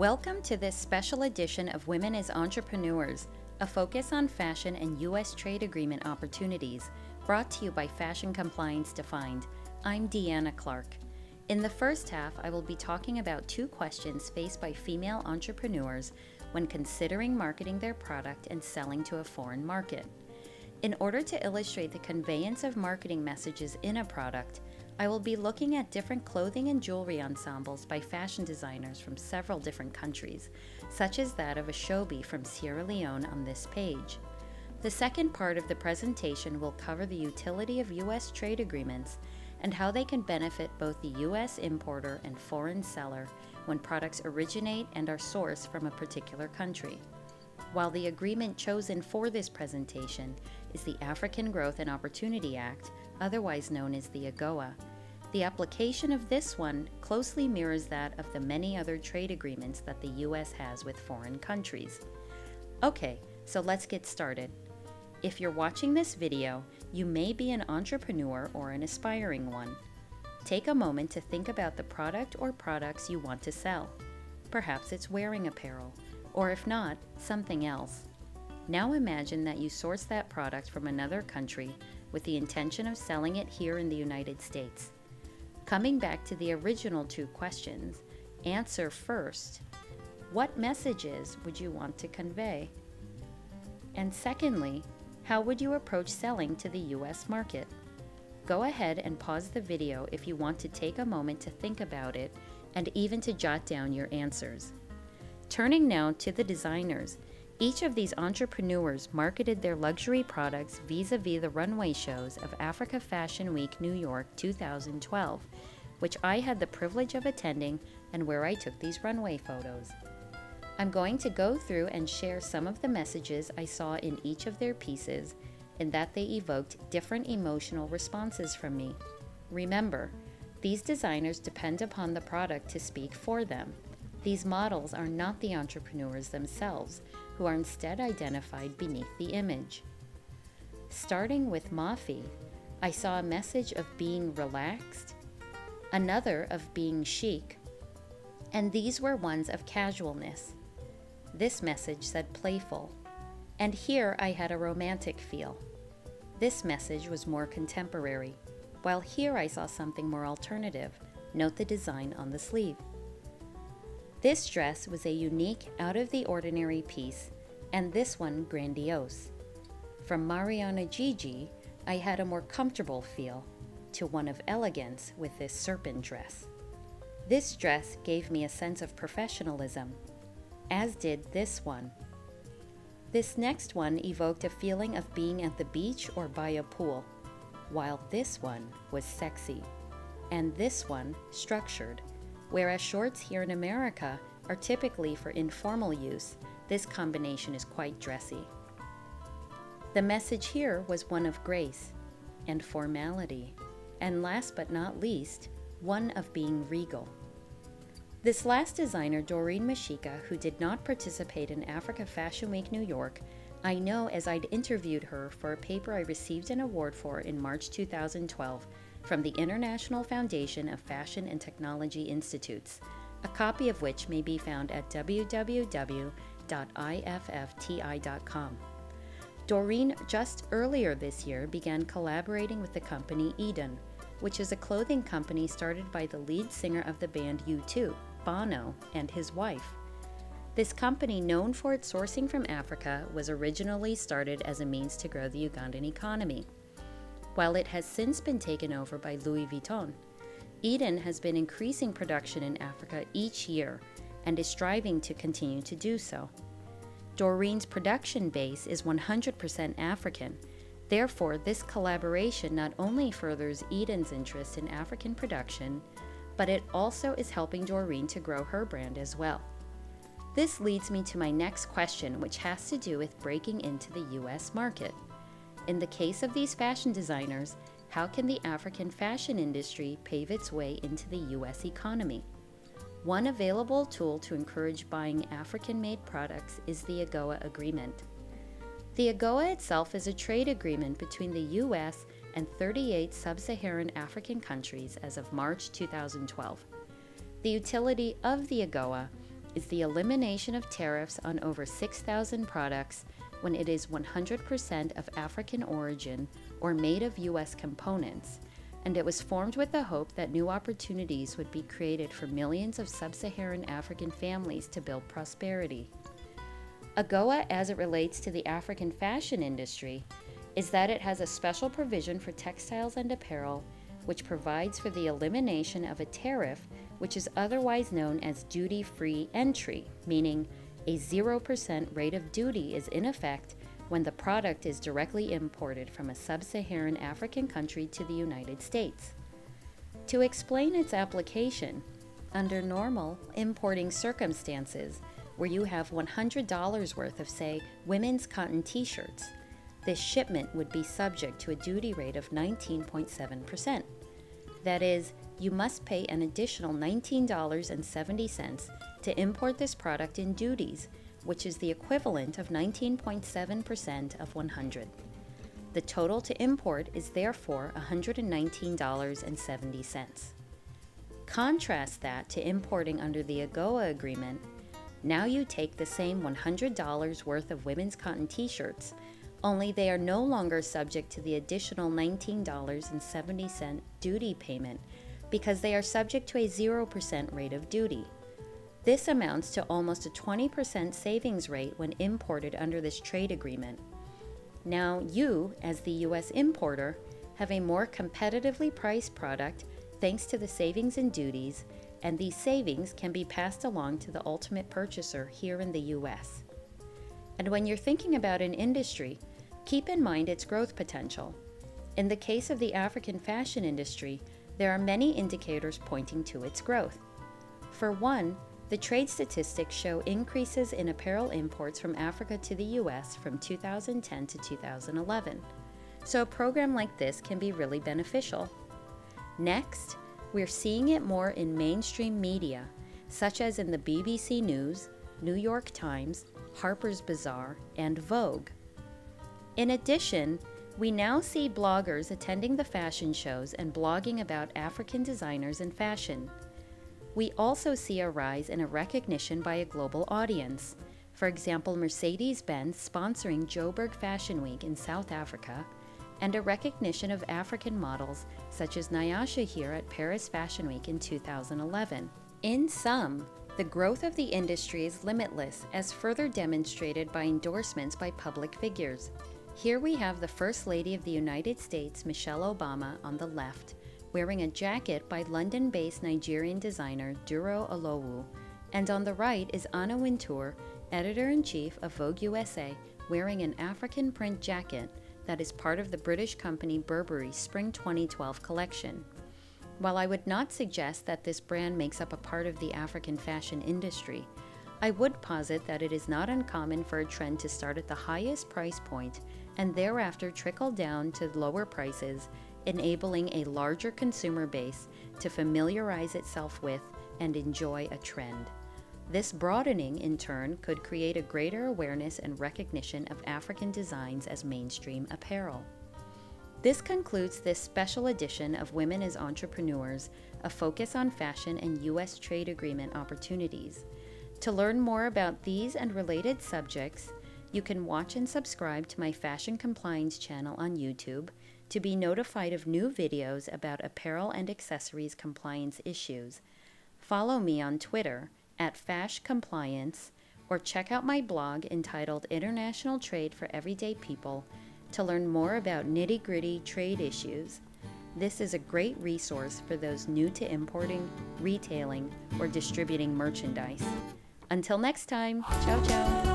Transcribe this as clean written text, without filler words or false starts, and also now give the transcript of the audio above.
Welcome to this special edition of Women as Entrepreneurs, a focus on fashion and U.S. trade agreement opportunities, brought to you by Fashion Compliance Defined. I'm Deanna Clark. In the first half, I will be talking about two questions faced by female entrepreneurs when considering marketing their product and selling to a foreign market. In order to illustrate the conveyance of marketing messages in a product, I will be looking at different clothing and jewelry ensembles by fashion designers from several different countries, such as that of Ashobi from Sierra Leone on this page. The second part of the presentation will cover the utility of U.S. trade agreements and how they can benefit both the U.S. importer and foreign seller when products originate and are sourced from a particular country. While the agreement chosen for this presentation is the African Growth and Opportunity Act, otherwise known as the AGOA, the application of this one closely mirrors that of the many other trade agreements that the U.S. has with foreign countries. Okay, so let's get started. If you're watching this video, you may be an entrepreneur or an aspiring one. Take a moment to think about the product or products you want to sell. Perhaps it's wearing apparel, or if not, something else. Now imagine that you source that product from another country with the intention of selling it here in the United States. Coming back to the original two questions, answer first, what messages would you want to convey? And secondly, how would you approach selling to the U.S. market? Go ahead and pause the video if you want to take a moment to think about it and even to jot down your answers. Turning now to the designers, each of these entrepreneurs marketed their luxury products vis-a-vis the runway shows of Africa Fashion Week New York 2012, which I had the privilege of attending and where I took these runway photos. I'm going to go through and share some of the messages I saw in each of their pieces, and that they evoked different emotional responses from me. Remember, these designers depend upon the product to speak for them. These models are not the entrepreneurs themselves, who are instead identified beneath the image. Starting with Mafi, I saw a message of being relaxed, another of being chic, and these were ones of casualness. This message said playful, and here I had a romantic feel. This message was more contemporary, while here I saw something more alternative. Note the design on the sleeve. This dress was a unique, out-of-the-ordinary piece, and this one grandiose. From Mariana Gigi, I had a more comfortable feel, to one of elegance with this serpent dress. This dress gave me a sense of professionalism, as did this one. This next one evoked a feeling of being at the beach or by a pool, while this one was sexy, and this one structured. Whereas shorts here in America are typically for informal use, this combination is quite dressy. The message here was one of grace and formality, and last but not least, one of being regal. This last designer, Doreen Mashika, who did not participate in Africa Fashion Week New York, I know as I'd interviewed her for a paper I received an award for in March 2012 from the International Foundation of Fashion and Technology Institutes, a copy of which may be found at www.iffti.com. Doreen just earlier this year began collaborating with the company Eden, which is a clothing company started by the lead singer of the band U2, Bono, and his wife. This company, known for its sourcing from Africa, was originally started as a means to grow the Ugandan economy. While it has since been taken over by Louis Vuitton, Eden has been increasing production in Africa each year and is striving to continue to do so. Doreen's production base is 100% African. Therefore, this collaboration not only furthers Eden's interest in African production, but it also is helping Doreen to grow her brand as well. This leads me to my next question, which has to do with breaking into the U.S. market. In the case of these fashion designers, how can the African fashion industry pave its way into the U.S. economy? One available tool to encourage buying African-made products is the AGOA agreement. The AGOA itself is a trade agreement between the U.S. and 38 sub-Saharan African countries as of March 2012. The utility of the AGOA is the elimination of tariffs on over 6,000 products when it is 100% of African origin or made of U.S. components, and it was formed with the hope that new opportunities would be created for millions of sub-Saharan African families to build prosperity. AGOA, as it relates to the African fashion industry, is that it has a special provision for textiles and apparel which provides for the elimination of a tariff which is otherwise known as duty-free entry, meaning a 0% rate of duty is in effect when the product is directly imported from a sub-Saharan African country to the United States. To explain its application, under normal importing circumstances, where you have $100 worth of, say, women's cotton t-shirts, this shipment would be subject to a duty rate of 19.7%. That is, you must pay an additional $19.70 to import this product in duties, which is the equivalent of 19.7% of 100. The total to import is therefore $119.70. Contrast that to importing under the AGOA agreement. Now you take the same $100 worth of women's cotton t-shirts, only they are no longer subject to the additional $19.70 duty payment because they are subject to a 0% rate of duty. This amounts to almost a 20% savings rate when imported under this trade agreement. Now you, as the U.S. importer, have a more competitively priced product thanks to the savings in duties, and these savings can be passed along to the ultimate purchaser here in the U.S. And when you're thinking about an industry, keep in mind its growth potential. In the case of the African fashion industry, there are many indicators pointing to its growth. For one, the trade statistics show increases in apparel imports from Africa to the U.S. from 2010 to 2011. So a program like this can be really beneficial. Next, we're seeing it more in mainstream media, such as in the BBC News, New York Times, Harper's Bazaar, and Vogue. In addition, we now see bloggers attending the fashion shows and blogging about African designers and fashion. We also see a rise in a recognition by a global audience. For example, Mercedes-Benz sponsoring Joburg Fashion Week in South Africa, and a recognition of African models such as Nyasha here at Paris Fashion Week in 2011. In sum, the growth of the industry is limitless, as further demonstrated by endorsements by public figures. Here we have the First Lady of the United States, Michelle Obama, on the left, wearing a jacket by London-based Nigerian designer Duro Olowu, and on the right is Anna Wintour, editor-in-chief of Vogue USA, wearing an African print jacket that is part of the British company Burberry Spring 2012 collection. While I would not suggest that this brand makes up a part of the African fashion industry, I would posit that it is not uncommon for a trend to start at the highest price point and thereafter trickle down to lower prices, enabling a larger consumer base to familiarize itself with and enjoy a trend. This broadening, in turn, could create a greater awareness and recognition of African designs as mainstream apparel. This concludes this special edition of Women as Entrepreneurs, a focus on fashion and U.S. trade agreement opportunities. To learn more about these and related subjects, you can watch and subscribe to my Fashion Compliance channel on YouTube to be notified of new videos about apparel and accessories compliance issues. Follow me on Twitter @FashCompliance, or check out my blog entitled International Trade for Everyday People to learn more about nitty-gritty trade issues. This is a great resource for those new to importing, retailing, or distributing merchandise. Until next time, ciao ciao!